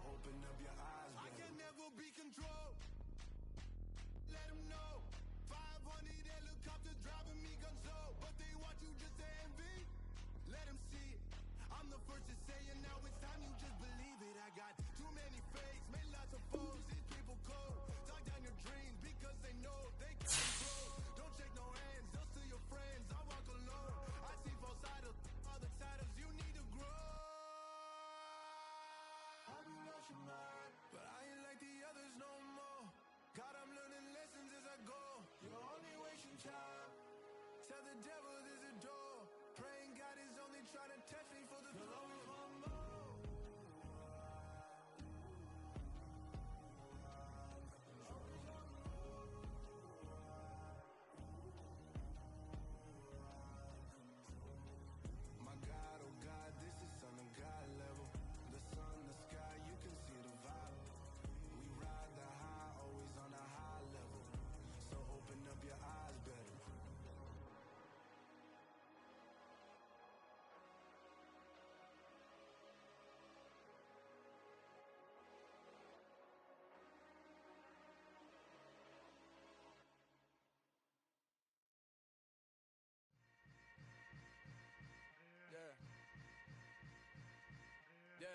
open up your eyes. I can never be controlled. Let them know. 500 helicopters driving me guns low, but they want you just to envy. Let them see it. I'm the first to say it. Now it's time you just believe it. I got too many fakes, made lots of foes. These people cold. Talk down your dreams because they know they can't control. Don't shake no hands, just to your friends. I walk alone. I see false idols, other titles. You need to grow. I've been rushing mine, but I ain't like the others no more. God, I'm learning lessons as I go. You're only wasting time. Tell the devil there's a door. Praying God is only trying to test me for the glory of my My God, oh God, this is on the God level. The sun, the sky, you can see the vibe. We ride the high, always on a high level. So open up your eyes better. Yeah.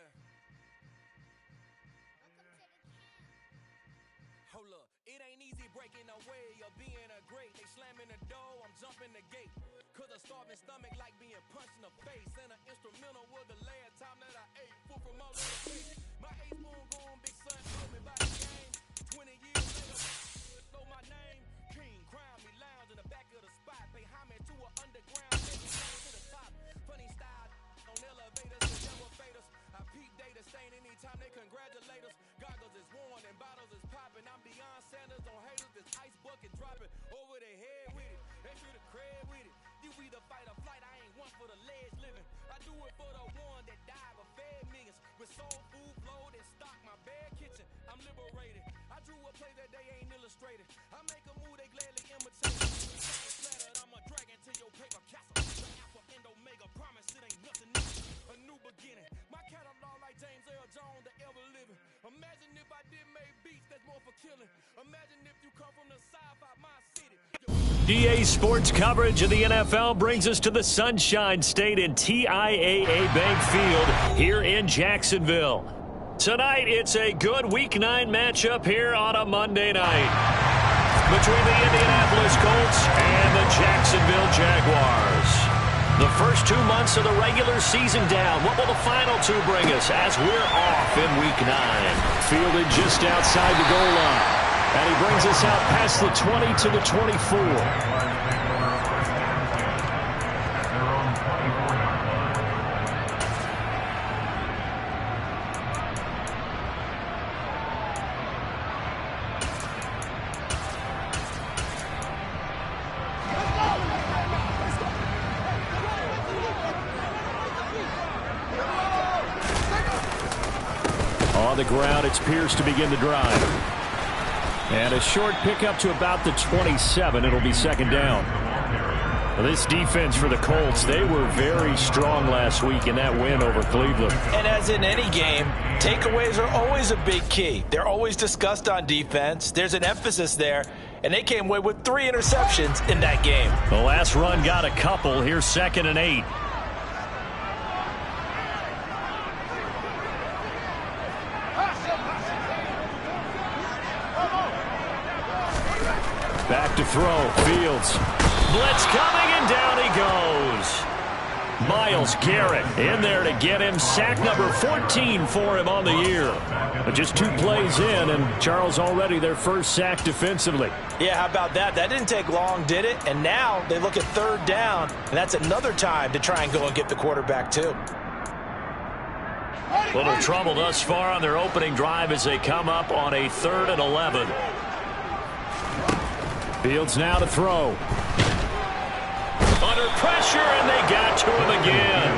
Hold up, it ain't easy breaking away or being a great. They slamming the door, I'm jumping the gate. Cause a starving stomach like being punched in the face. And an instrumental was the last time that I ate. Food from all over the place. My ace spoon going, big son told me about the game. 20 years later, know my name. King, crown me, lounge in the back of the spot. Pay homage to an underground nigga to the top. Funny style on elevators, the devil faders. I peep data stain anytime they congratulate us. Goggles is worn and bottles is popping. I'm beyond Sanders on haters. This ice bucket dropping over their head with it. Extra the cred with it. You either fight or flight. I ain't one for the ledge living. I do it for the one that died but fed millions. With soul food flowed and stock my bare kitchen. I'm liberated. I drew a play that they ain't illustrated. I make a move they gladly imitate. Flattered, I'm a dragon to your paper castle. The alpha and omega promise it ain't nothing new. A new beginning. My catalog like James Earl Jones, the ever living. Imagine if I did make beats that's more for killing. Imagine if you come from the sci-fi my city. DA Sports coverage of the NFL brings us to the Sunshine State in TIAA Bank Field here in Jacksonville. Tonight, it's a good Week 9 matchup here on a Monday night between the Indianapolis Colts and the Jacksonville Jaguars. The first 2 months of the regular season down. What will the final two bring us as we're off in Week 9? Fielded just outside the goal line. And he brings us out past the 20 to the 24. On the ground, it's Pierce to begin the drive. And a short pickup to about the 27. It'll be second down. This defense for the Colts, they were very strong last week in that win over Cleveland. And as in any game, takeaways are always a big key. They're always discussed on defense. There's an emphasis there. And they came away with 3 interceptions in that game. The last run got a couple. Here's 2nd and 8. Back to throw. Fields. Blitz coming, and down he goes. Myles Garrett in there to get him. Sack number 14 for him on the year. But just 2 plays in, and Charles already their first sack defensively. Yeah, how about that? That didn't take long, did it? And now they look at 3rd down, and that's another time to try and go and get the quarterback too. Little trouble thus far on their opening drive as they come up on a 3rd and 11. Fields now to throw. Under pressure, and they got to him again.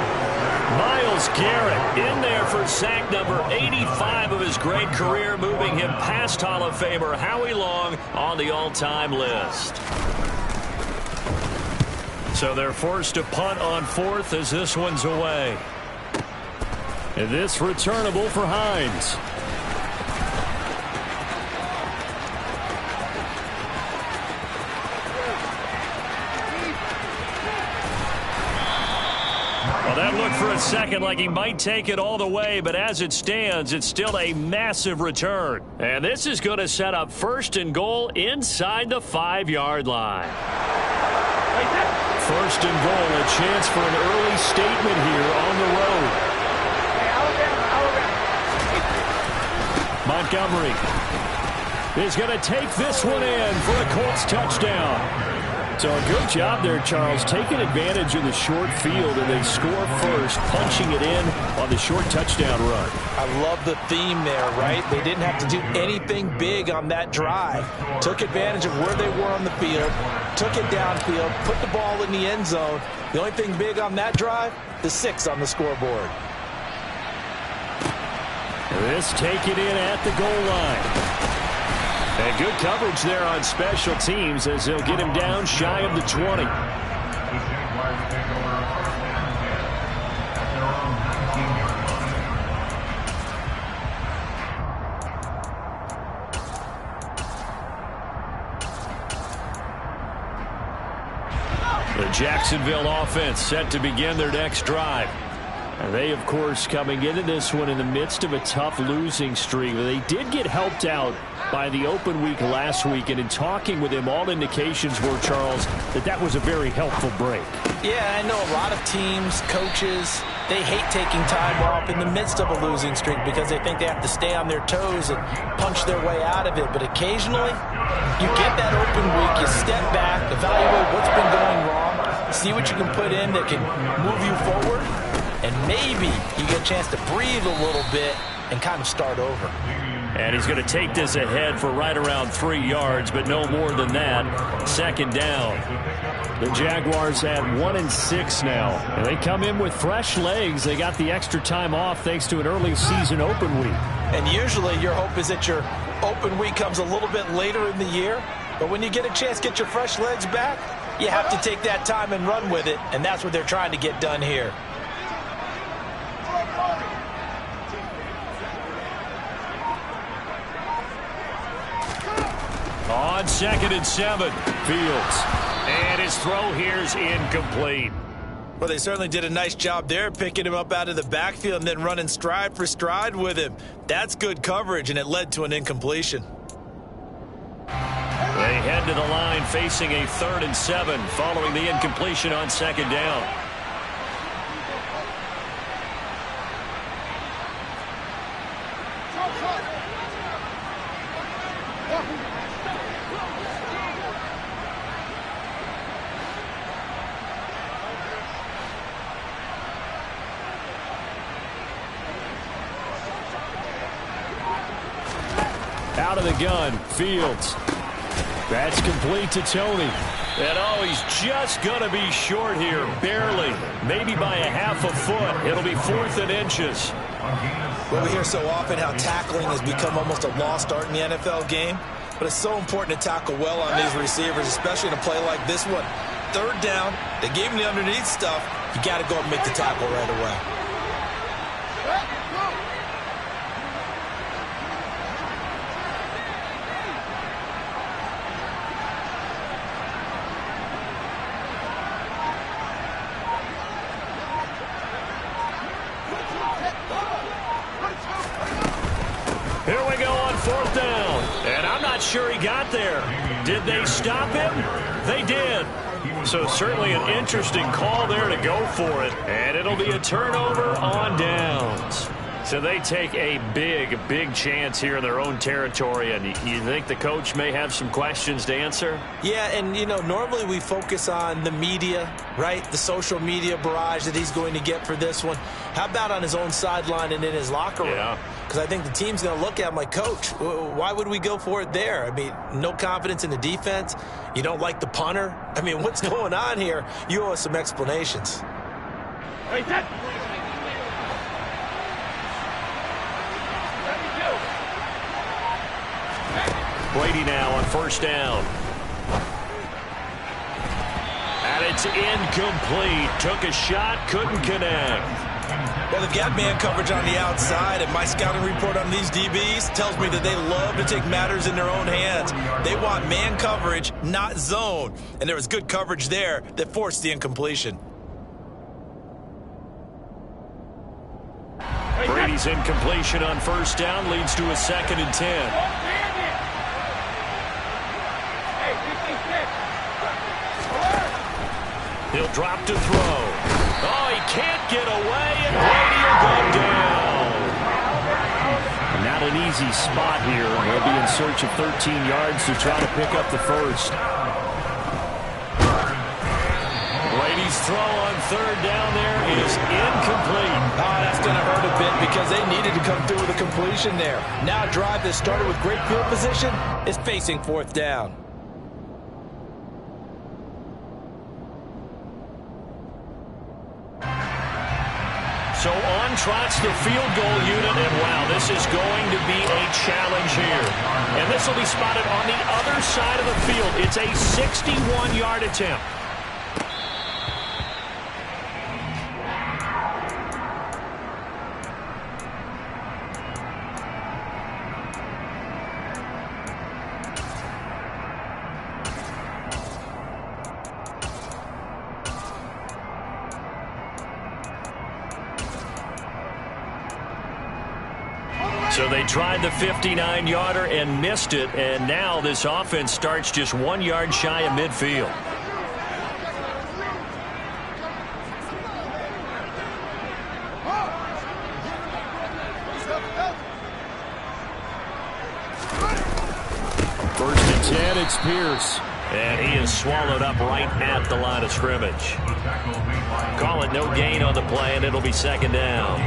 Myles Garrett in there for sack number 85 of his great career, moving him past Hall of Famer Howie Long on the all-time list. So they're forced to punt on 4th as this one's away. And this returnable for Hines. Well, that looked for a second like he might take it all the way, but as it stands, it's still a massive return. And this is going to set up 1st and goal inside the 5-yard line. 1st and goal, a chance for an early statement here on the road. Montgomery is going to take this one in for a Colts touchdown. So a good job there, Charles, taking advantage of the short field, and they score first, punching it in on the short touchdown run. I love the theme there, right? They didn't have to do anything big on that drive. Took advantage of where they were on the field, took it downfield, put the ball in the end zone. The only thing big on that drive, the 6 on the scoreboard. This take it in at the goal line. And good coverage there on special teams as they'll get him down shy of the 20. The Jacksonville offense set to begin their next drive. And they, of course, coming into this one in the midst of a tough losing streak. They did get helped out by the open week last week, and in talking with him, all indications were, Charles, that was a very helpful break. Yeah, I know a lot of teams, coaches, they hate taking time off in the midst of a losing streak because they think they have to stay on their toes and punch their way out of it. But occasionally, you get that open week, you step back, evaluate what's been going wrong, see what you can put in that can move you forward, and maybe you get a chance to breathe a little bit and kind of start over. And he's going to take this ahead for right around 3 yards, but no more than that. 2nd down. The Jaguars at 1-6 now. And they come in with fresh legs. They got the extra time off thanks to an early season open week. And usually your hope is that your open week comes a little bit later in the year. But when you get a chance to get your fresh legs back, you have to take that time and run with it. And that's what they're trying to get done here. On 2nd and 7, Fields. And his throw here is incomplete. Well, they certainly did a nice job there, picking him up out of the backfield and then running stride for stride with him. That's good coverage, and it led to an incompletion. They head to the line facing a 3rd and 7 following the incompletion on 2nd down. Out of the gun, Fields. That's complete to Tony. And oh, he's just going to be short here, barely. Maybe by a half a foot. It'll be 4th and inches. Well, we hear so often how tackling has become almost a lost art in the NFL game. But it's so important to tackle well on these receivers, especially in a play like this one. 3rd down, they gave him the underneath stuff. You got to go and make the tackle right away. Here we go on 4th down. And I'm not sure he got there. Did they stop him? They did. So certainly an interesting call there to go for it. And it'll be a turnover on downs. So they take a big chance here in their own territory. And you think the coach may have some questions to answer? Yeah, and, you know, normally we focus on the media, right? The social media barrage that he's going to get for this one. How about on his own sideline and in his locker room? Yeah. Because I think the team's going to look at him like, Coach, why would we go for it there? I mean, no confidence in the defense. You don't like the punter. I mean, what's going on here? You owe us some explanations. Brady now on 1st down. And it's incomplete. Took a shot, couldn't connect. Well, they've got man coverage on the outside, and my scouting report on these DBs tells me that they love to take matters in their own hands. They want man coverage, not zone. And there was good coverage there that forced the incompletion. Brady's incompletion on first down leads to a 2nd and 10. He'll drop to throw. Oh, he can't get away, and Brady will go down. Not an easy spot here. They'll be in search of 13 yards to try to pick up the first. Brady's throw on 3rd down there is incomplete. Oh, that's going to hurt a bit because they needed to come through with a completion there. Now a drive that started with great field position is facing 4th down. So on trots the field goal unit, and wow, this is going to be a challenge here. And this will be spotted on the other side of the field. It's a 61-yard attempt. So they tried the 59-yarder and missed it, and now this offense starts just 1 yard shy of midfield. First and 10, it's Pierce. And he is swallowed up right at the line of scrimmage. Call it no gain on the play, and it'll be 2nd down.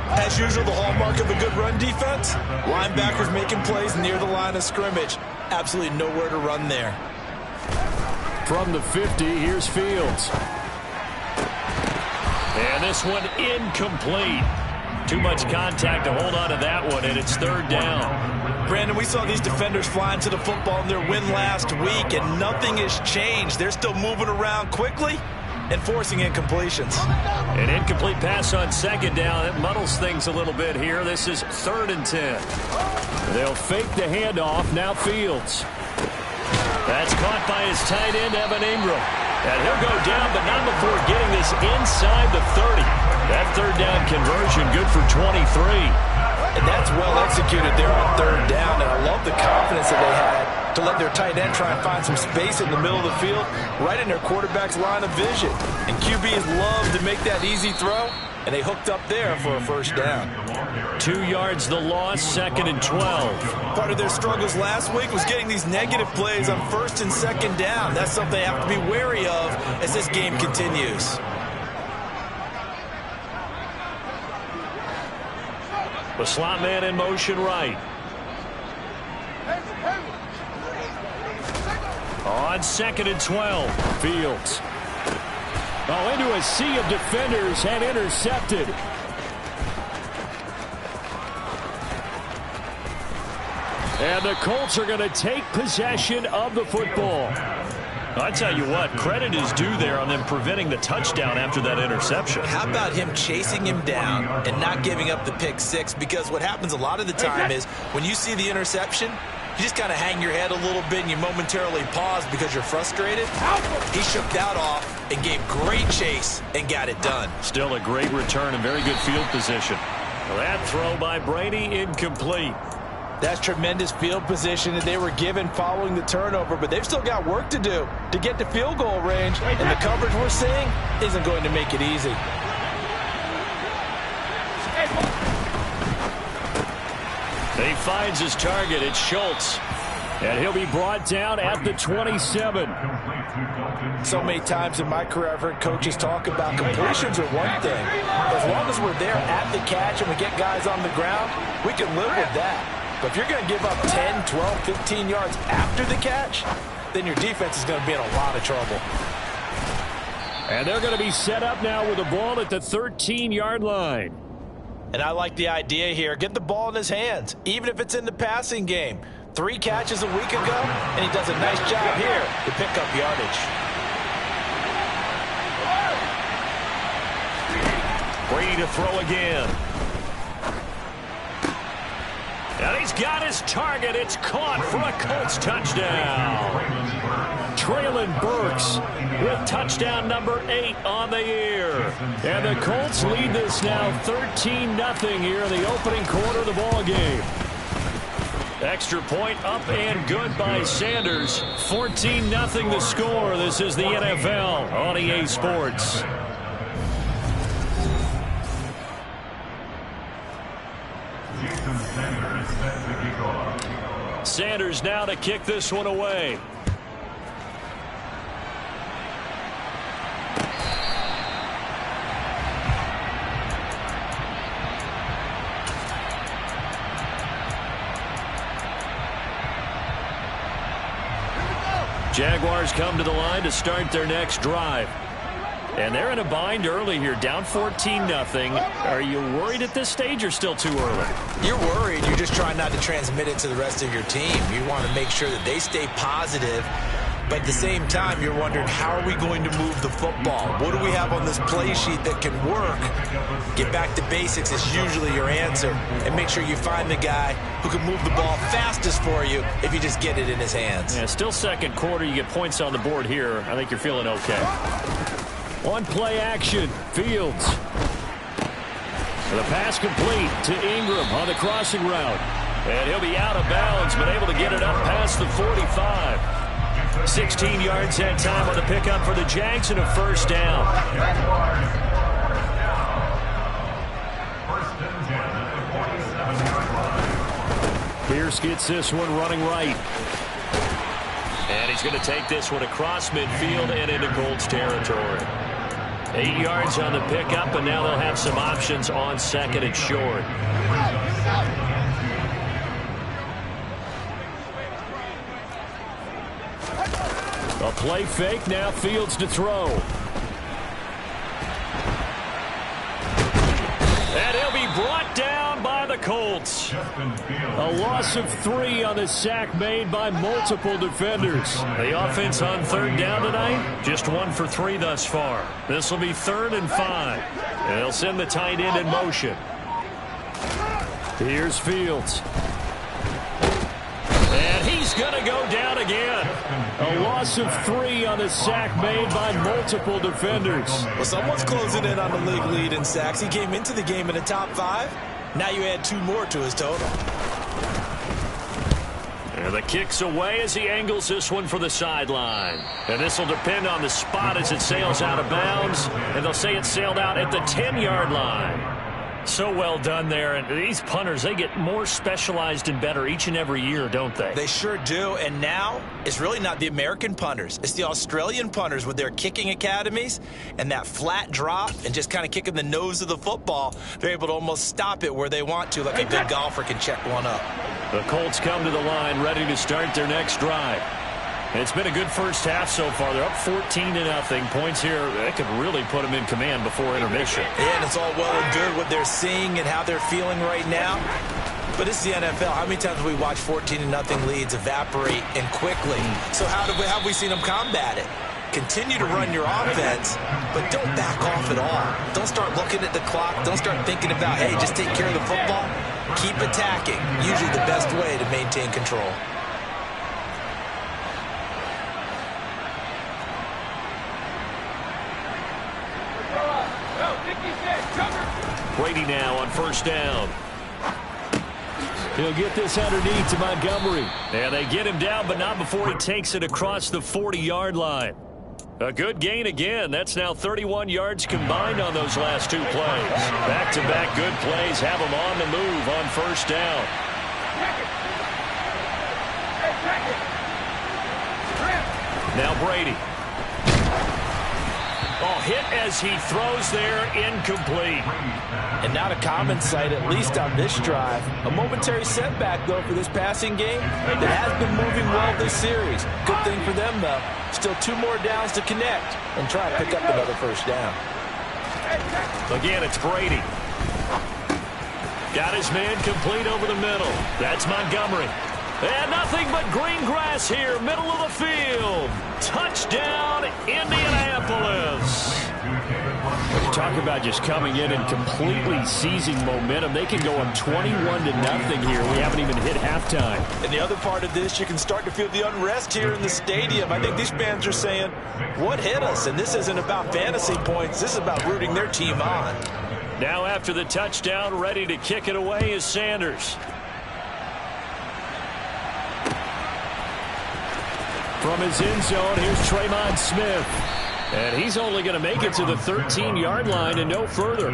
As usual, the hallmark of a good run defense, linebackers making plays near the line of scrimmage. Absolutely nowhere to run there. From the 50, here's Fields. And this one incomplete. Too much contact to hold on to that one, and it's 3rd down. Brandon, we saw these defenders flying to the football in their win last week, and nothing has changed. They're still moving around quickly and forcing incompletions. An incomplete pass on 2nd down. It muddles things a little bit here. This is 3rd and 10. They'll fake the handoff. Now Fields. That's caught by his tight end, Evan Ingram. And he'll go down, but not before getting this inside the 30. That 3rd down conversion good for 23. And that's well executed there on 3rd down. And I love the confidence that they had to let their tight end try and find some space in the middle of the field, right in their quarterback's line of vision. And QBs love to make that easy throw, and they hooked up there for a 1st down. 2 yards the loss, 2nd and 12. Part of their struggles last week was getting these negative plays on 1st and 2nd down. That's something they have to be wary of as this game continues. The slot man in motion right. On 2nd and 12, Fields. Oh, into a sea of defenders and intercepted. And the Colts are going to take possession of the football. I tell you what, credit is due there on them preventing the touchdown after that interception. How about him chasing him down and not giving up the pick 6? Because what happens a lot of the time is when you see the interception, you just kind of hang your head a little bit and you momentarily pause because you're frustrated. He shook that off and gave great chase and got it done. Still a great return and very good field position. Well, that throw by Brady incomplete. That's tremendous field position that they were given following the turnover, but they've still got work to do to get to field goal range, and the coverage we're seeing isn't going to make it easy. He finds his target. It's Schultz. And he'll be brought down at the 27. So many times in my career, I've heard coaches talk about completions are one thing. As long as we're there at the catch and we get guys on the ground, we can live with that. But if you're going to give up 10, 12, 15 yards after the catch, then your defense is going to be in a lot of trouble. And they're going to be set up now with the ball at the 13-yard line. And I like the idea here. Get the ball in his hands, even if it's in the passing game. 3 catches a week ago, and he does a nice job here to pick up yardage. Brady to throw again. And he's got his target. It's caught for a Colts touchdown. Traylon Burks with touchdown number 8 on the year. And the Colts lead this now 13-0 here in the opening quarter of the ball game. Extra point up and good by Sanders. 14-0 the score. This is the NFL on EA Sports. Sanders now to kick this one away. Jaguars come to the line to start their next drive. And they're in a bind early here, down 14-0. Are you worried at this stage or still too early? You're worried. You're just trying not to transmit it to the rest of your team. You want to make sure that they stay positive. But at the same time, you're wondering, how are we going to move the football? What do we have on this play sheet that can work? Get back to basics is usually your answer. And make sure you find the guy who can move the ball fastest for you if you just get it in his hands. Yeah, still second quarter. You get points on the board here. I think you're feeling okay. On play action, Fields. The pass complete to Ingram on the crossing route. And he'll be out of bounds, but able to get it up past the 45. 16 yards that time on the pickup for the Jags and a first down. Pierce gets this one running right. And he's going to take this one across midfield and into Colts territory. 8 yards on the pickup, and now they'll have some options on second and short. A play fake, now Fields to throw. And he'll be brought down by the Colts. A loss of 3 on the sack made by multiple defenders. The offense on third down tonight, just 1 for 3 thus far. This will be 3rd and 5. And they'll send the tight end in motion. Here's Fields. And he's going to go down again. A loss of 3 on the sack made by multiple defenders. Well, someone's closing in on the league lead in sacks. He came into the game in the top 5. Now you add 2 more to his total. And the kick's away as he angles this one for the sideline. And this will depend on the spot as it sails out of bounds. And they'll say it sailed out at the 10-yard line. So well done there. And these punters, they get more specialized and better each and every year, don't they? They sure do. And now it's really not the American punters. It's the Australian punters with their kicking academies and that flat drop and just kind of kicking the nose of the football. They're able to almost stop it where they want to, like a good golfer can check one up. The Colts come to the line ready to start their next drive. It's been a good first half so far. They're up 14-0. Points here, that could really put them in command before intermission. Yeah, and it's all well and good what they're seeing and how they're feeling right now. But it's the NFL. How many times have we watched 14-0 leads evaporate and quickly? So how have we seen them combat it? Continue to run your offense, but don't back off at all. Don't start looking at the clock. Don't start thinking about, hey, just take care of the football. Keep attacking. Usually the best way to maintain control. Brady now on first down. He'll get this underneath to Montgomery. And they get him down, but not before he takes it across the 40-yard line. A good gain again. That's now 31 yards combined on those last 2 plays. Back-to-back good plays have him on the move on first down. Now Brady. Oh, hit as he throws there, incomplete. And not a common sight, at least on this drive. A momentary setback, though, for this passing game that has been moving well this series. Good thing for them, though. Still 2 more downs to connect and try to pick up another first down. Again, it's Brady. Got his man complete over the middle. That's Montgomery. And nothing but green grass here, middle of the field. Touchdown, Indianapolis. talk about just coming in and completely seizing momentum. They can go up 21-0 here. We haven't even hit halftime. And the other part of this, you can start to feel the unrest here in the stadium. I think these fans are saying, what hit us? And this isn't about fantasy points. This is about rooting their team on. Now after the touchdown, ready to kick it away is Sanders. From his end zone, here's Tremont Smith. And he's only going to make it to the 13-yard line and no further.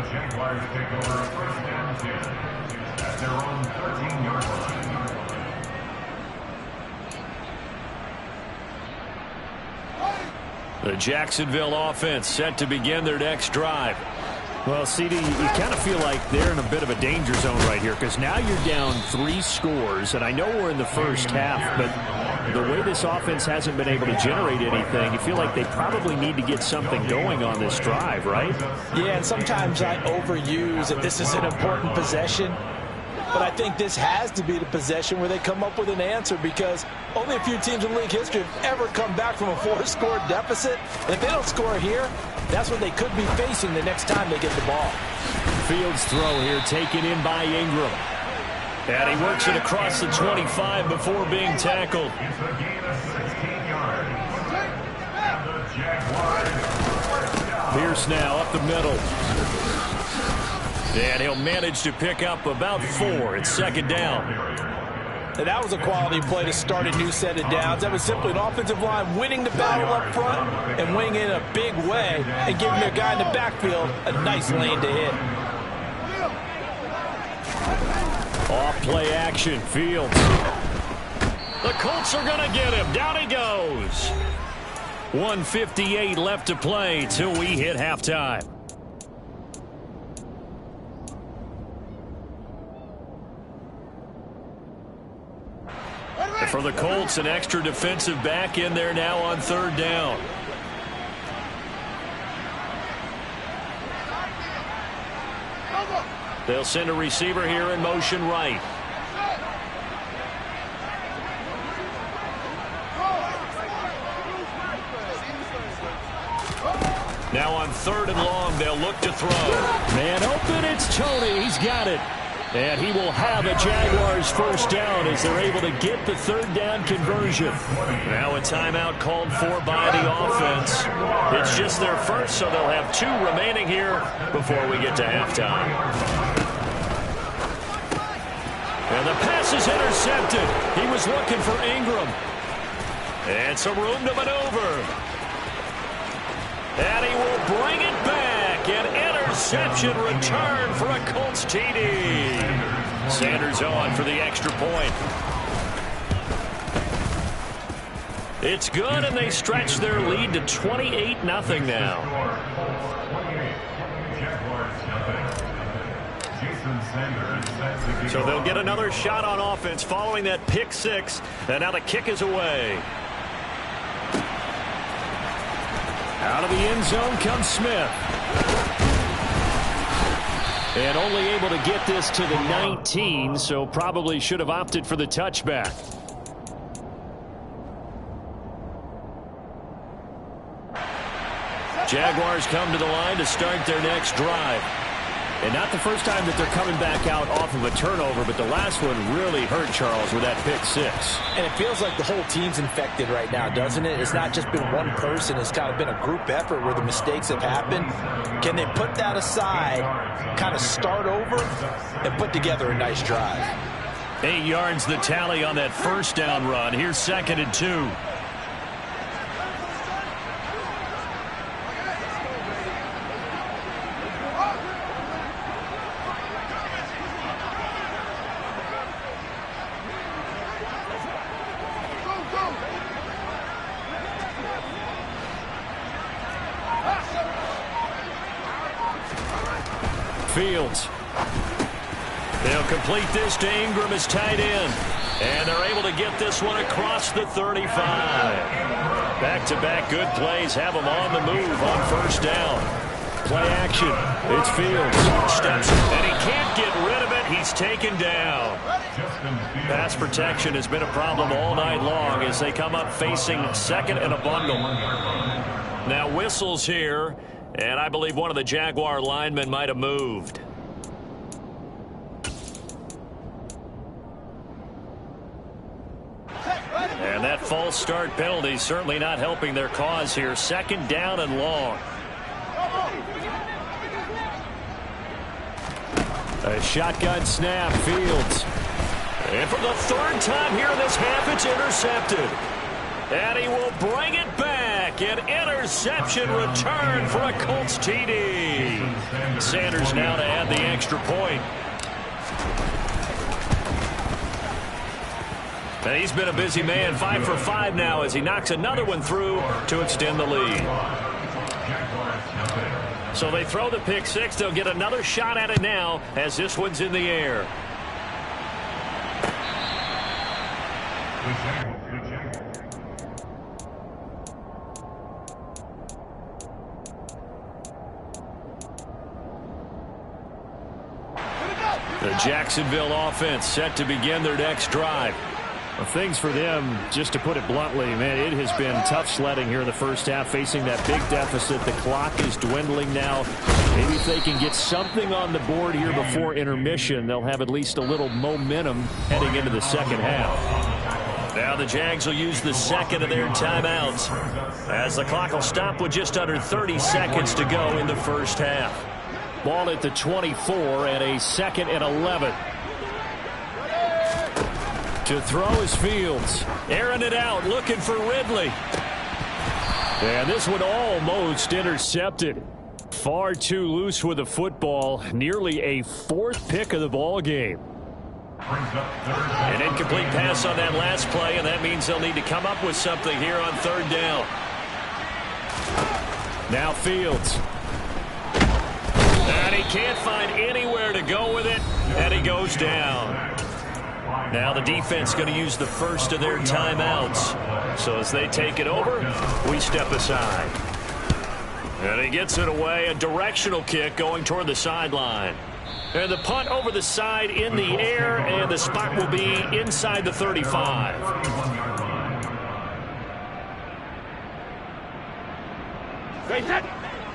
The Jacksonville offense set to begin their next drive. Well, CD, you kind of feel like they're in a bit of a danger zone right here because now you're down 3 scores, and I know we're in the first half, but the way this offense hasn't been able to generate anything, you feel like they probably need to get something going on this drive, right? Yeah, and sometimes I overuse that this is an important possession, but I think this has to be the possession where they come up with an answer because only a few teams in league history have ever come back from a 4-score deficit. And if they don't score here, that's what they could be facing the next time they get the ball. Fields throw here taken in by Ingram. And he works it across the 25 before being tackled. Pierce now up the middle. And he'll manage to pick up about 4. It's second down. And that was a quality play to start a new set of downs. That was simply an offensive line winning the battle up front and winning in a big way and giving their guy in the backfield a nice lane to hit. Off play action, Fields. The Colts are going to get him. Down he goes. 1:58 left to play till we hit halftime. For the Colts, an extra defensive back in there now on third down. They'll send a receiver here in motion right. Now on third and long, they'll look to throw. Man open, it's Tony. He's got it. And he will have a Jaguars first down as they're able to get the third down conversion. Now a timeout called for by the offense. It's just their first, so they'll have 2 remaining here before we get to halftime. And the pass is intercepted. He was looking for Ingram. And some room to maneuver. And he will bring it back. An interception return for a Colts TD. Sanders on for the extra point. It's good, and they stretch their lead to 28-0 now. So they'll get another shot on offense following that pick 6, and now the kick is away. Out of the end zone comes Smith. And only able to get this to the 19, so probably should have opted for the touchback. Jaguars come to the line to start their next drive. And not the first time that they're coming back out off of a turnover, but the last one really hurt Charles with that pick 6. And it feels like the whole team's infected right now, doesn't it? It's not just been one person. It's kind of been a group effort where the mistakes have happened. Can they put that aside, kind of start over, and put together a nice drive? 8 yards the tally on that first down run. Here's 2nd and 2. Fields. They'll complete this to Ingram as tight end. And they're able to get this one across the 35. Back-to-back good plays have them on the move on first down. Play action. It's Fields. Steps, and he can't get rid of it. He's taken down. Pass protection has been a problem all night long as they come up facing second and a bundle. Now whistles here And I believe one of the Jaguar linemen might have moved. And that false start penalty certainly not helping their cause here. 2nd down and long. A shotgun snap, Fields. And for the 3rd time here in this half, it's intercepted. And he will bring it back. An interception return for a Colts TD. Sanders now to add the extra point. And he's been a busy man, 5 for 5 now as he knocks another one through to extend the lead. So they throw the pick six. They'll get another shot at it now as this one's in the air. The Jacksonville offense set to begin their next drive. Well, things for them, just to put it bluntly, man, it has been tough sledding here in the first half, facing that big deficit. The clock is dwindling now. Maybe if they can get something on the board here before intermission, they'll have at least a little momentum heading into the second half. Now the Jags will use the second of their timeouts as the clock will stop with just under 30 seconds to go in the first half. Ball at the 24 and a 2nd and 11. To throw is Fields. Airing it out, looking for Ridley. And this one almost intercepted. Far too loose with the football. Nearly a 4th pick of the ball game. An incomplete pass on that last play, and that means they'll need to come up with something here on 3rd down. Now Fields. And he can't find anywhere to go with it, and he goes down. Now the defense going to use the first of their timeouts. So as they take it over, we step aside. And he gets it away, a directional kick going toward the sideline. And the punt over the side in the air, and the spot will be inside the 35.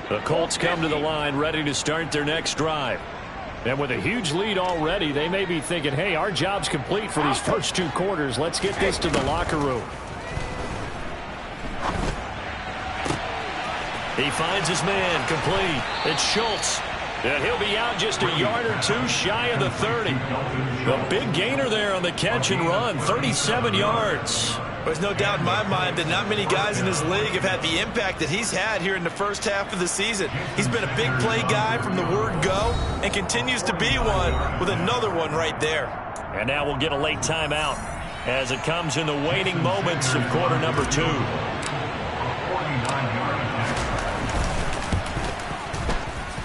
The Colts come to the line ready to start their next drive. And with a huge lead already, they may be thinking, hey, our job's complete for these first 2 quarters. Let's get this to the locker room. He finds his man complete. It's Schultz. And he'll be out just a yard or 2 shy of the 30. A big gainer there on the catch and run, 37 yards. There's no doubt in my mind that not many guys in this league have had the impact that he's had here in the first half of the season. He's been a big play guy from the word go and continues to be one with another one right there. And now we'll get a late timeout as it comes in the waning moments of quarter number 2.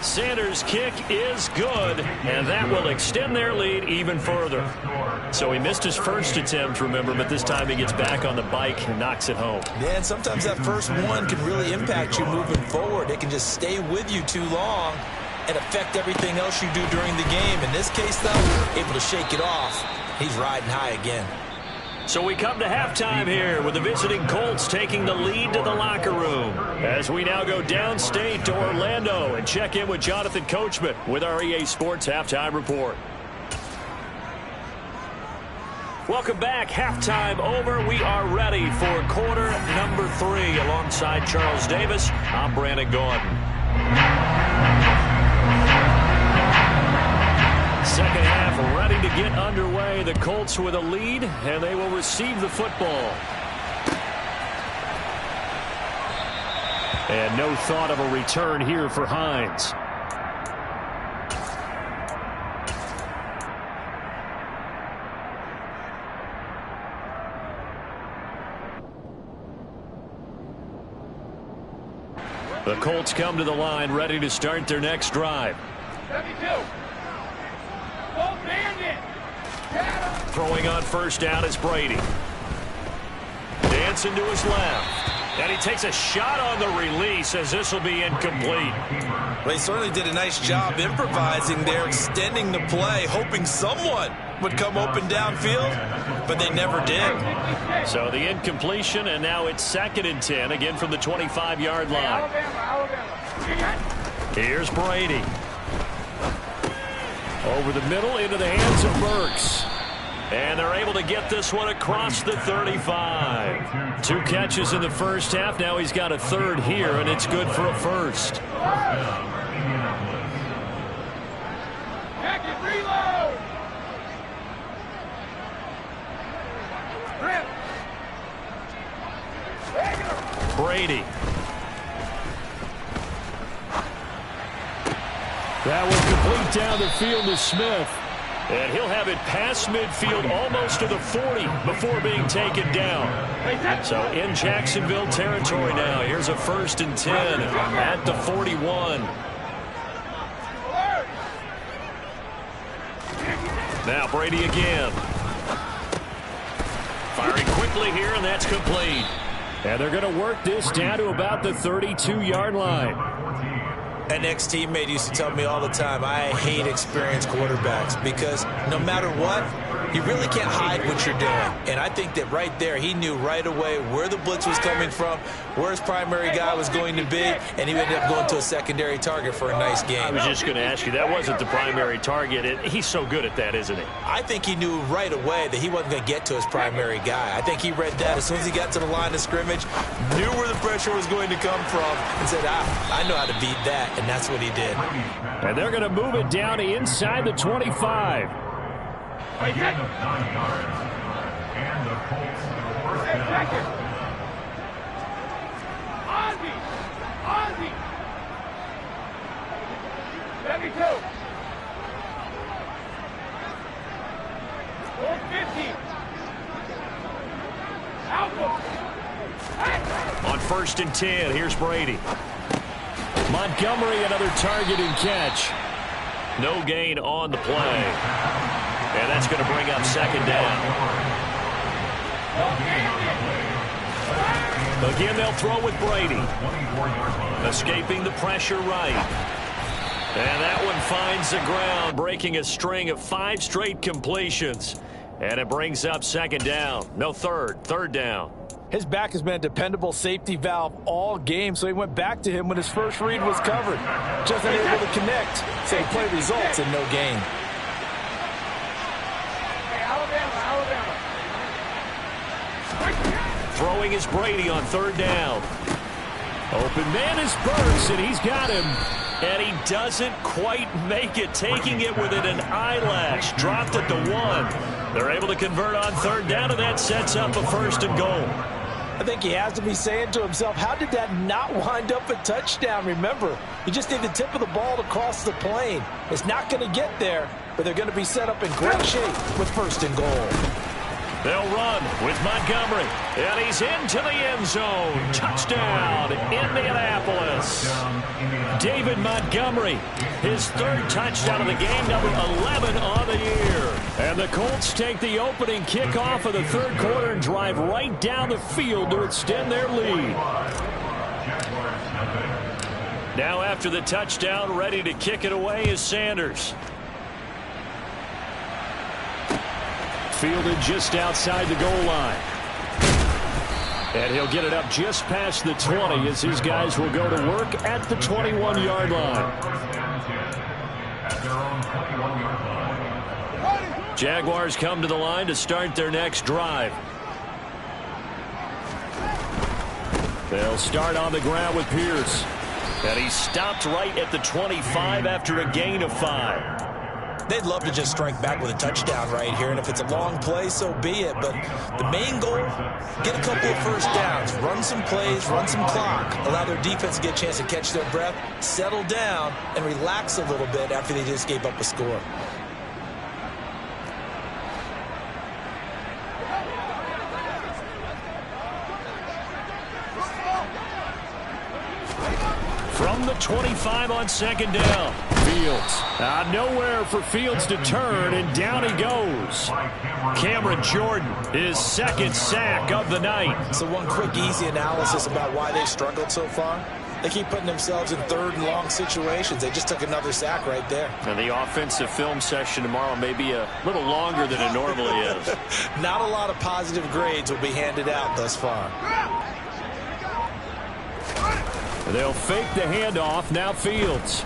Sanders' kick is good, and that will extend their lead even further. So he missed his first attempt, remember, but this time he gets back on the bike and knocks it home. Man, sometimes that first one can really impact you moving forward. It can just stay with you too long and affect everything else you do during the game. In this case, though, able to shake it off. He's riding high again. So we come to halftime here with the visiting Colts taking the lead to the locker room. As we now go downstate to Orlando and check in with Jonathan Coachman with our EA Sports Halftime Report. Welcome back. Halftime over. We are ready for quarter number 3 alongside Charles Davis. I'm Brandon Gordon. Second half ready to get underway. The Colts with a lead, and they will receive the football. And no thought of a return here for Hines. The Colts come to the line ready to start their next drive. 72. Throwing on first down is Brady. Dancing to his left. And he takes a shot on the release as this will be incomplete. Well, he certainly did a nice job improvising there, extending the play, hoping someone would come open downfield, but they never did. So the incompletion, and now it's 2nd and 10, again from the 25-yard line. Alabama. Here's Brady. Over the middle into the hands of Burks. And they're able to get this one across the 35. 2 catches in the first half. Now he's got a third here, and it's good for a first. Brady. That was complete down the field to Smith. And he'll have it past midfield almost to the 40 before being taken down. So in Jacksonville territory now. Here's a 1st and 10 at the 41. Now Brady again. Firing quickly here, and that's complete. And they're going to work this down to about the 32-yard line. An ex-teammate used to tell me all the time, I hate experienced quarterbacks because no matter what, you really can't hide what you're doing. And I think that right there, he knew right away where the blitz was coming from, where his primary guy was going to be, and he ended up going to a secondary target for a nice game. I was just going to ask you, that wasn't the primary target. He's so good at that, isn't he? I think he knew right away that he wasn't going to get to his primary guy. I think he read that as soon as he got to the line of scrimmage, knew where the pressure was going to come from, and said, I know how to beat that, and that's what he did. And they're going to move it down to inside the 25. A gain of 9 yards, and the Colts first down. Ozzy! 72. Goal 50. On 1st and 10, here's Brady. Montgomery, another target and catch. No gain on the play. And that's going to bring up 2nd down. Again, they'll throw with Brady. Escaping the pressure right. And that one finds the ground, breaking a string of 5 straight completions. And it brings up 2nd down. No, third down. His back has been a dependable safety valve all game, so he went back to him when his first read was covered. Just unable to connect. Same play results in no gain. Throwing is Brady on 3rd down. Open man is Burks, and he's got him. And he doesn't quite make it, taking it within an eyelash. Dropped at the 1. They're able to convert on 3rd down, and that sets up a 1st and goal. I think he has to be saying to himself, how did that not wind up a touchdown? Remember, you just need the tip of the ball to cross the plane. It's not going to get there, but they're going to be set up in great shape with 1st and goal. They'll run with Montgomery, and he's into the end zone. Touchdown, Indianapolis. David Montgomery, his 3rd touchdown of the game, number 11 on the year. And the Colts take the opening kickoff of the 3rd quarter and drive right down the field to extend their lead. Now after the touchdown, ready to kick it away is Sanders. Fielded just outside the goal line. And he'll get it up just past the 20 as his guys will go to work at the 21-yard line. Jaguars come to the line to start their next drive. They'll start on the ground with Pierce. And he stopped right at the 25 after a gain of 5. They'd love to just strike back with a touchdown right here, and if it's a long play, so be it. But the main goal, get a couple of 1st downs, run some plays, run some clock, allow their defense to get a chance to catch their breath, settle down, and relax a little bit after they just gave up a score. From the 25 on 2nd down. Fields. Nowhere for Fields to turn, and down he goes. Cameron Jordan, his 2nd sack of the night. So one quick, easy analysis about why they struggled so far. They keep putting themselves in 3rd and long situations. They just took another sack right there. And the offensive film session tomorrow may be a little longer than it normally is. Not a lot of positive grades will be handed out thus far. They'll fake the handoff. Now Fields.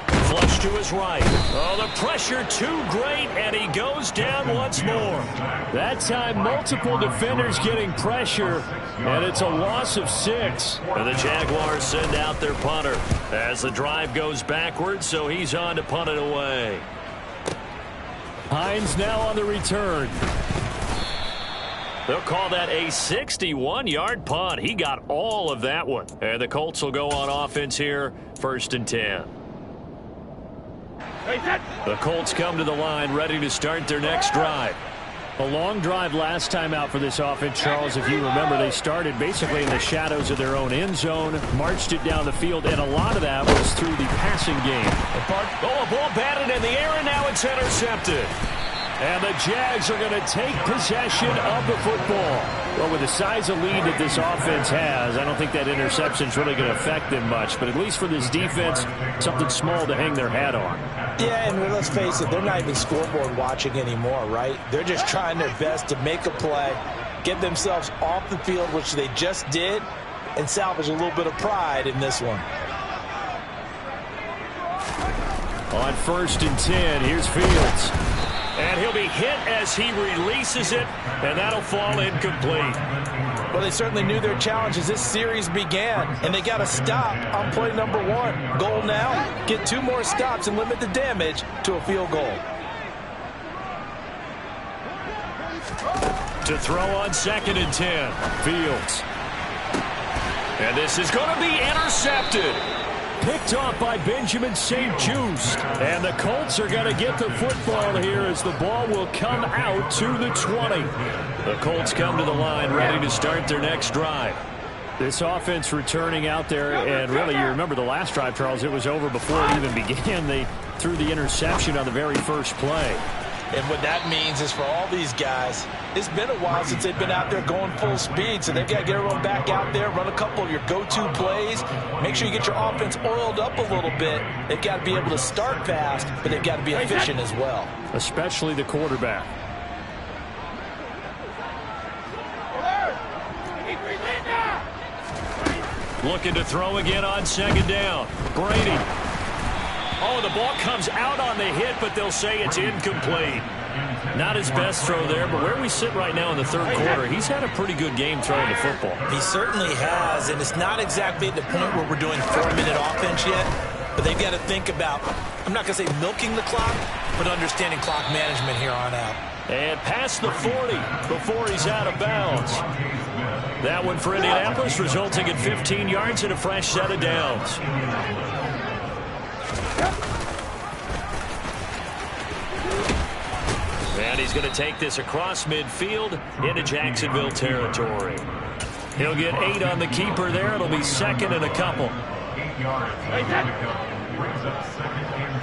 Flush to his right. Oh, the pressure too great, and he goes down once more. That time, multiple defenders getting pressure, and it's a loss of 6. And the Jaguars send out their punter as the drive goes backwards, so he's on to punt it away. Hines now on the return. They'll call that a 61-yard punt. He got all of that one. And the Colts will go on offense here, 1st and 10. The Colts come to the line ready to start their next drive. A long drive last time out for this offense, Charles. If you remember, they started basically in the shadows of their own end zone, marched it down the field, and a lot of that was through the passing game. Oh, a ball batted in the air, and now it's intercepted. And the Jags are going to take possession of the football. Well, with the size of lead that this offense has, I don't think that interception is really going to affect them much. But at least for this defense, something small to hang their hat on. Yeah, and let's face it, they're not even scoreboard watching anymore, right? They're just trying their best to make a play, get themselves off the field, which they just did, and salvage a little bit of pride in this one. On 1st and 10, here's Fields. And he'll be hit as he releases it, and that'll fall incomplete. Well, they certainly knew their challenge as this series began, and they got to stop on play number 1. Goal now, get 2 more stops and limit the damage to a field goal. To throw on 2nd and 10, Fields. And this is going to be intercepted. Picked off by Benjamin St-Juste. And the Colts are going to get the football here as the ball will come out to the 20. The Colts come to the line ready to start their next drive. This offense returning out there, and really, you remember the last drive, Charles, it was over before it even began. They threw the interception on the very first play. And what that means is for all these guys, it's been a while since they've been out there going full speed, so they've got to get everyone back out there, run a couple of your go-to plays, make sure you get your offense oiled up a little bit. They've got to be able to start fast, but they've got to be efficient as well. Especially the quarterback. Looking to throw again on 2nd down. Brady. Oh, the ball comes out on the hit, but they'll say it's incomplete. Not his best throw there, but where we sit right now in the 3rd quarter, he's had a pretty good game throwing the football. He certainly has, and it's not exactly at the point where we're doing 4-minute offense yet, but they've got to think about, I'm not going to say milking the clock, but understanding clock management here on out. And past the 40 before he's out of bounds. That one for Indianapolis, resulting in 15 yards and a fresh set of downs. And he's going to take this across midfield into Jacksonville territory. He'll get 8 on the keeper there. It'll be 2nd and a couple. 8 yards. Brings up 2nd and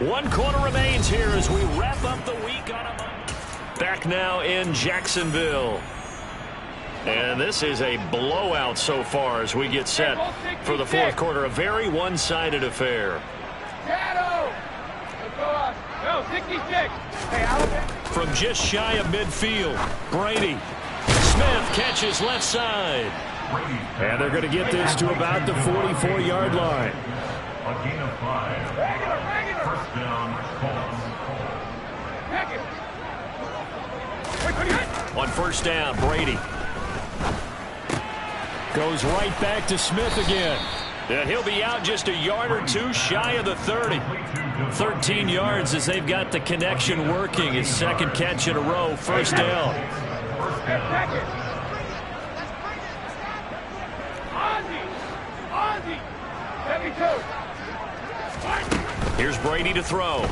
2. 1 quarter remains here as we wrap up the week on a Monday. Back now in Jacksonville. And this is a blowout so far as we get set for the 4th quarter. A very one-sided affair. No, 66. From just shy of midfield, Brady. Smith catches left side. And they're going to get this to about the 44-yard line. A gain of 5. First down, Colts. On 1st down, Brady. Goes right back to Smith again. And he'll be out just a yard or 2 shy of the 30. 13 yards as they've got the connection working. His 2nd catch in a row, 1st down. Here's Brady to throw.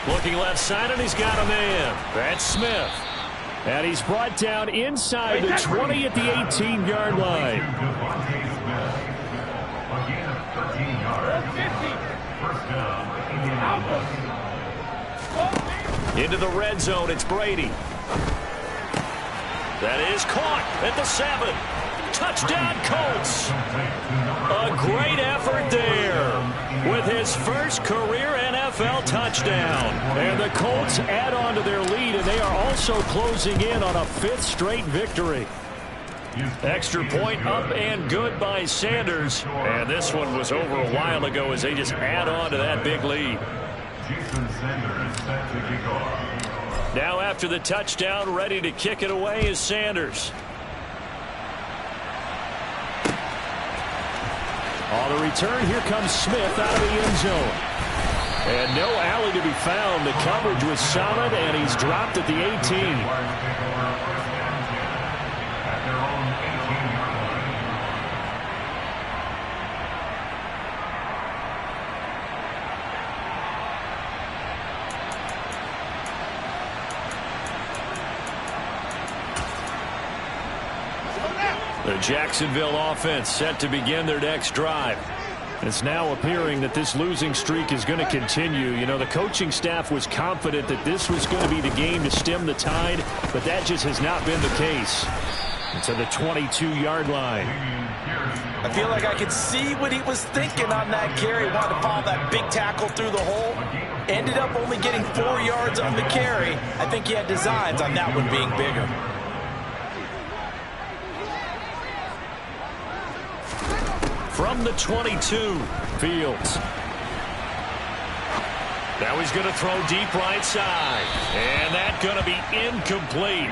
Looking left side, and he's got a man. That's Smith. And he's brought down inside the 20 at the 18-yard line. Into the red zone, it's Brady. That is caught at the 7. Touchdown, Colts. A great effort there. with his first career NFL touchdown. And the Colts add on to their lead, and they are also closing in on a 5th straight victory. Extra point up and good by Sanders. And this one was over a while ago as they just add on to that big lead. Now after the touchdown, ready to kick it away is Sanders. On the return, here comes Smith out of the end zone. And no alley to be found. The coverage was solid, and he's dropped at the 18. The Jacksonville offense set to begin their next drive. It's now appearing that this losing streak is going to continue. You know, the coaching staff was confident that this was going to be the game to stem the tide, but that just has not been the case. To the 22-yard line. I feel like I could see what he was thinking on that carry. Wanted to follow that big tackle through the hole. Ended up only getting 4 yards on the carry. I think he had designs on that one being bigger. From the 22, Fields. Now he's going to throw deep right side. And that's going to be incomplete.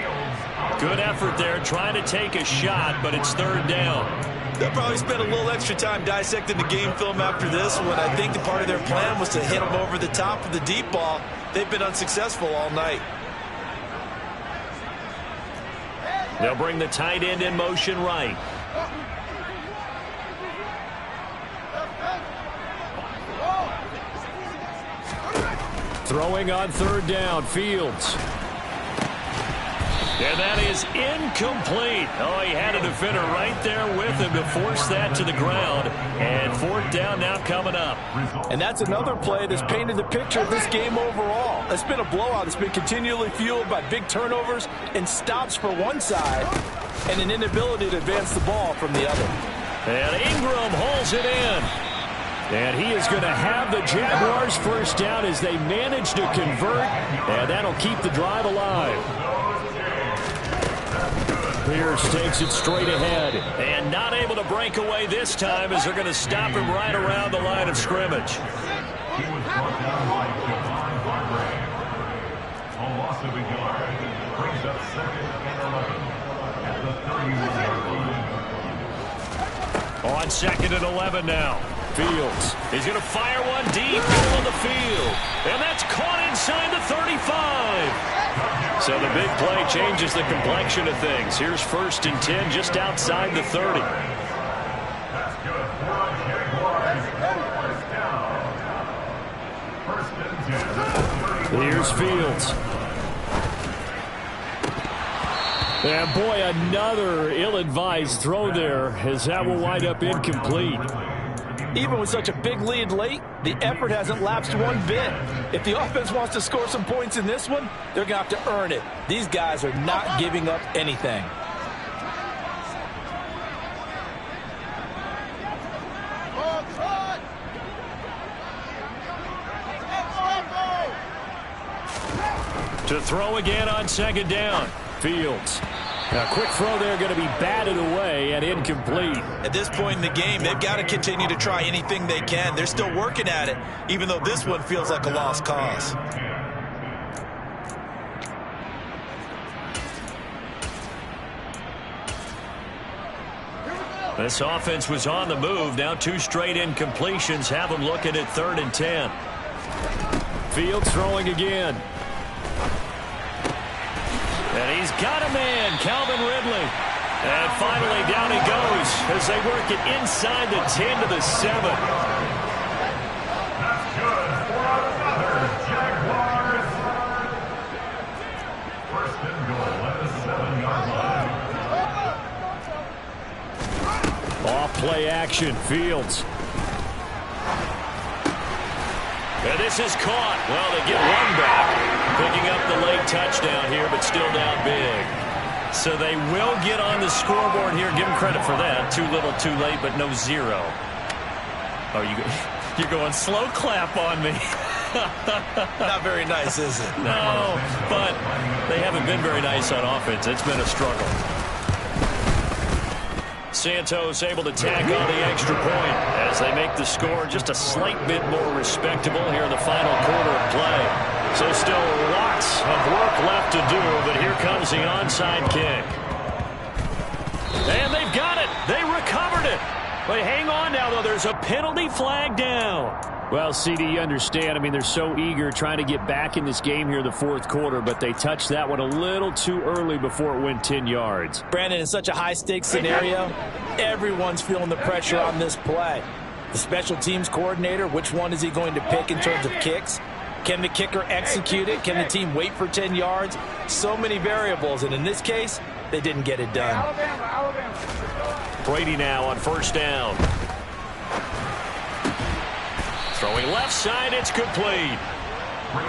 Good effort there trying to take a shot, but it's 3rd down. They'll probably spend a little extra time dissecting the game film after this one. I think the part of their plan was to hit him over the top of the deep ball. They've been unsuccessful all night. They'll bring the tight end in motion right. Throwing on 3rd down, Fields. And that is incomplete. Oh, he had a defender right there with him to force that to the ground. And 4th down now coming up. And that's another play that's painted the picture of this game overall. It's been a blowout. It's been continually fueled by big turnovers and stops for one side and an inability to advance the ball from the other. And Ingram holds it in. And he is going to have the Jaguars first down as they manage to convert. And that'll keep the drive alive. Pierce takes it straight ahead. And not able to break away this time as they're going to stop him right around the line of scrimmage. He was brought down by Javon Hargrave. A loss of a yard brings up 2nd and 11 at the 31-yard line. On 2nd and 11 now. Fields. He's going to fire one deep middle of the field. And that's caught inside the 35. So the big play changes the complexion of things. Here's 1st and 10 just outside the 30. That's good for Jaguars. First down. 1st and 10. Here's Fields. And boy, another ill-advised throw there as that will wind up incomplete. Even with such a big lead late, the effort hasn't lapsed one bit. If the offense wants to score some points in this one, they're going to have to earn it. These guys are not giving up anything. To throw again on 2nd down. Fields. A quick throw there going to be batted away and incomplete. At this point in the game, they've got to continue to try anything they can. They're still working at it, even though this one feels like a lost cause. This offense was on the move. Now 2 straight incompletions have them looking at 3rd and 10. Fields throwing again. And he's got a man, Calvin Ridley. And finally down he goes as they work it inside the 10 to the 7. That's good for another Jaguars. 1st and goal at the 7-yard line. Off play action, Fields. And this is caught. Well, they get one back. Picking up the late touchdown here, but still down big. So they will get on the scoreboard here. Give them credit for that. Too little, too late, but no 0. Oh, you're going slow clap on me. Not very nice, is it? No, but they haven't been very nice on offense. It's been a struggle. Santos able to tack on the extra point as they make the score just a slight bit more respectable here in the final quarter of play. So still lots of work left to do, but here comes the onside kick. And they've got it. They recovered it. But hang on now, though. There's a penalty flag down. Well, CD, you understand. I mean, they're so eager trying to get back in this game here in the fourth quarter, but they touched that one a little too early before it went 10 yards. Brandon, in such a high-stakes scenario, everyone's feeling the pressure on this play. The special teams coordinator, which one is he going to pick in terms of kicks? Can the kicker execute it? Can the team wait for 10 yards? So many variables, and in this case, they didn't get it done. Brady now on first down. Throwing left side, it's complete.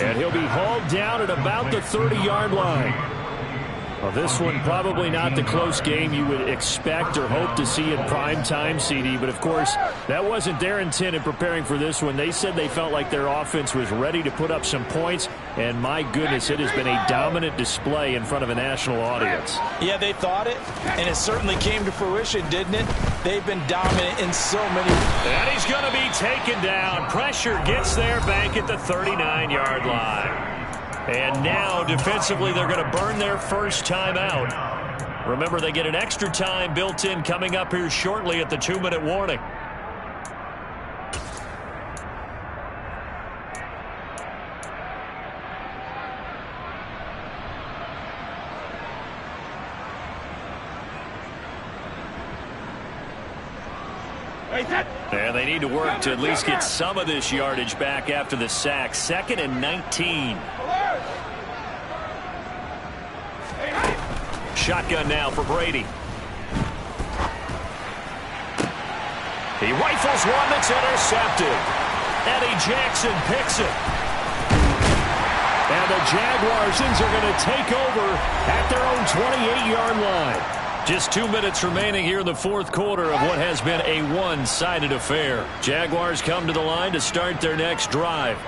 And he'll be hauled down at about the 30-yard line. Well, this one probably not the close game you would expect or hope to see in prime time, CD. But, of course, that wasn't their intent in preparing for this one. They said they felt like their offense was ready to put up some points. And, my goodness, it has been a dominant display in front of a national audience. Yeah, they thought it, and it certainly came to fruition, didn't it? They've been dominant in so many. And he's going to be taken down. Pressure gets there back at the 39-yard line. And now, defensively, they're going to burn their first time out. Remember, they get an extra time built in coming up here shortly at the 2-minute warning. And they need to work to at least get some of this yardage back after the sack. 2nd and 19. Shotgun now for Brady. He rifles one that's intercepted. Eddie Jackson picks it. And the Jaguars are going to take over at their own 28-yard line. Just 2 minutes remaining here in the fourth quarter of what has been a one-sided affair. Jaguars come to the line to start their next drive.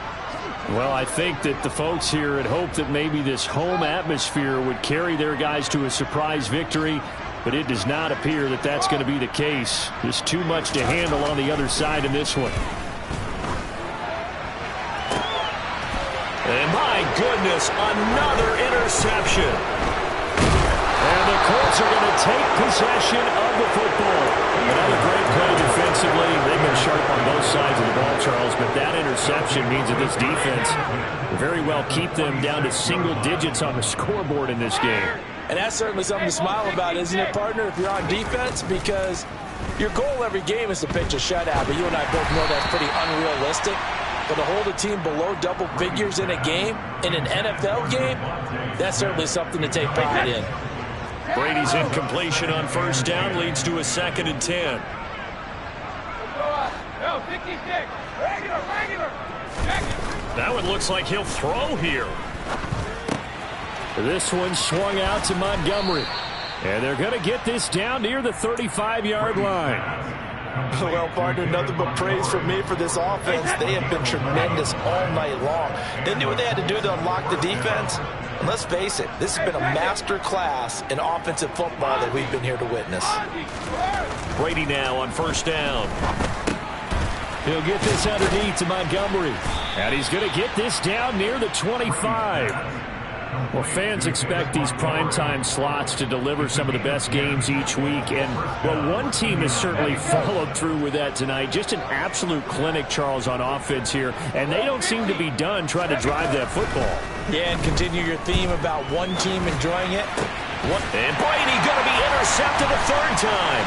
Well, I think that the folks here had hoped that maybe this home atmosphere would carry their guys to a surprise victory, but it does not appear that that's going to be the case. Just too much to handle on the other side in this one. And my goodness, another interception. And the Colts are going to take possession of the football. Another great play defensively. They've been sharp on both sides of the ball, Charles, but that interception means that this defense will very well keep them down to single digits on the scoreboard in this game. And that's certainly something to smile about, isn't it, partner, if you're on defense? Because your goal every game is to pitch a shutout, but you and I both know that's pretty unrealistic. But to hold a team below double figures in a game, in an NFL game, that's certainly something to take pride in. Brady's incompletion on first down leads to a 2nd and 10. That one looks like he'll throw here. This one swung out to Montgomery. And they're going to get this down near the 35-yard line. Well, partner, nothing but praise from me for this offense. They have been tremendous all night long. They knew what they had to do to unlock the defense. And let's face it, this has been a master class in offensive football that we've been here to witness. Brady now on first down. He'll get this underneath to Montgomery. And he's going to get this down near the 25. Well, fans expect these primetime slots to deliver some of the best games each week. And, well, one team has certainly followed through with that tonight. Just an absolute clinic, Charles, on offense here. And they don't seem to be done trying to drive that football. Yeah, and continue your theme about one team enjoying it. And Brady going to be intercepted a 3rd time.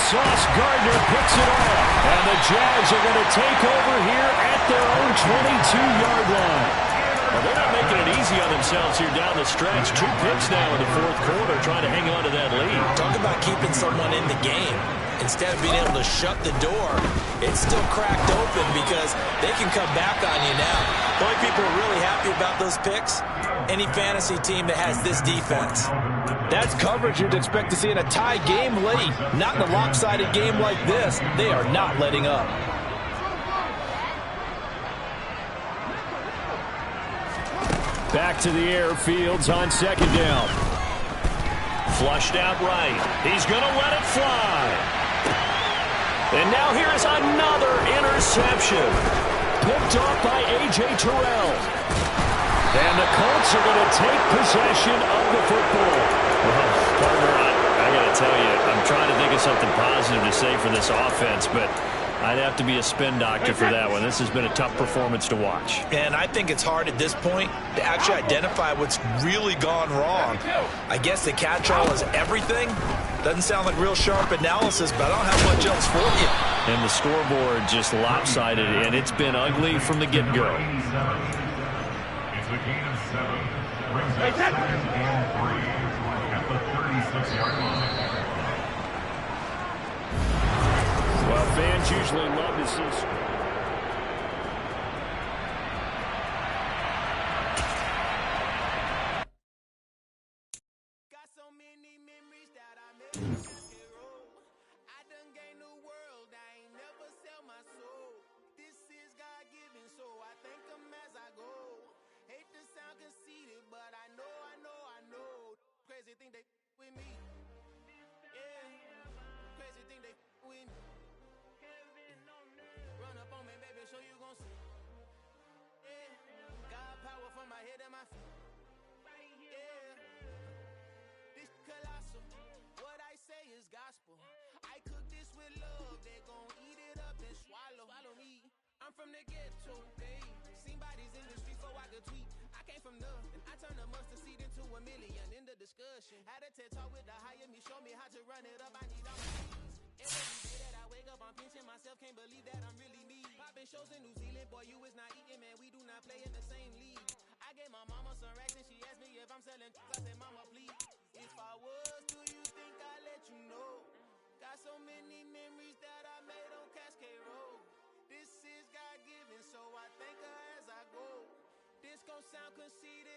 Sauce Gardner picks it off. And the Jags are going to take over here at their own 22-yard line. Well, they're not making it easy on themselves here down the stretch. 2 picks now in the fourth quarter trying to hang on to that lead. Talk about keeping someone in the game. Instead of being able to shut the door, it's still cracked open because they can come back on you now. The only people who are really happy about those picks, any fantasy team that has this defense. That's coverage you'd expect to see in a tie game late. Not in a lopsided game like this. They are not letting up. Back to the air. Fields on second down. Flushed out right. He's going to let it fly. And now here's another interception. Picked off by A.J. Terrell. And the Colts are going to take possession of the football. Well, partner, I got to tell you, I'm trying to think of something positive to say for this offense, but I'd have to be a spin doctor for that one. This has been a tough performance to watch. And I think it's hard at this point to actually identify what's really gone wrong. I guess the catch-all is everything. Doesn't sound like real sharp analysis, but I don't have much else for you. And the scoreboard just lopsided, and it's been ugly from the get-go. It's a gain of 7. Brings up 2nd and 3 at the 36-yard line. Well, fans usually love to see. Got so many memories that I never can roll. I done gained the world, I ain't never sell my soul. This is God-given, so I thank him as I go. Hate to sound conceited, but I know. Crazy thing they with me. Yeah, crazy thing they with me. Run up on me, baby, show you gon' see. Yeah, God power from my head and my feet. Yeah, this colossal. What I say is gospel. I cook this with love. They gon' eat it up and swallow me. I'm from the ghetto, hey. Seen bodies in the street so I could tweet. I came from nothing. I turned a mustard seed into a million. In the discussion, had a TED talk with the higher me. Show me how to run it up. I need all my keys. Every day that I wake up, I'm pinching myself. Can't believe that I'm really me. Popping shows in New Zealand, boy, you is not eating, man. We do not play in the same league. I gave my mama some racks and she asked me if I'm selling. I said, mama, please. If I was, do you think I'd let you know? Got so many memories that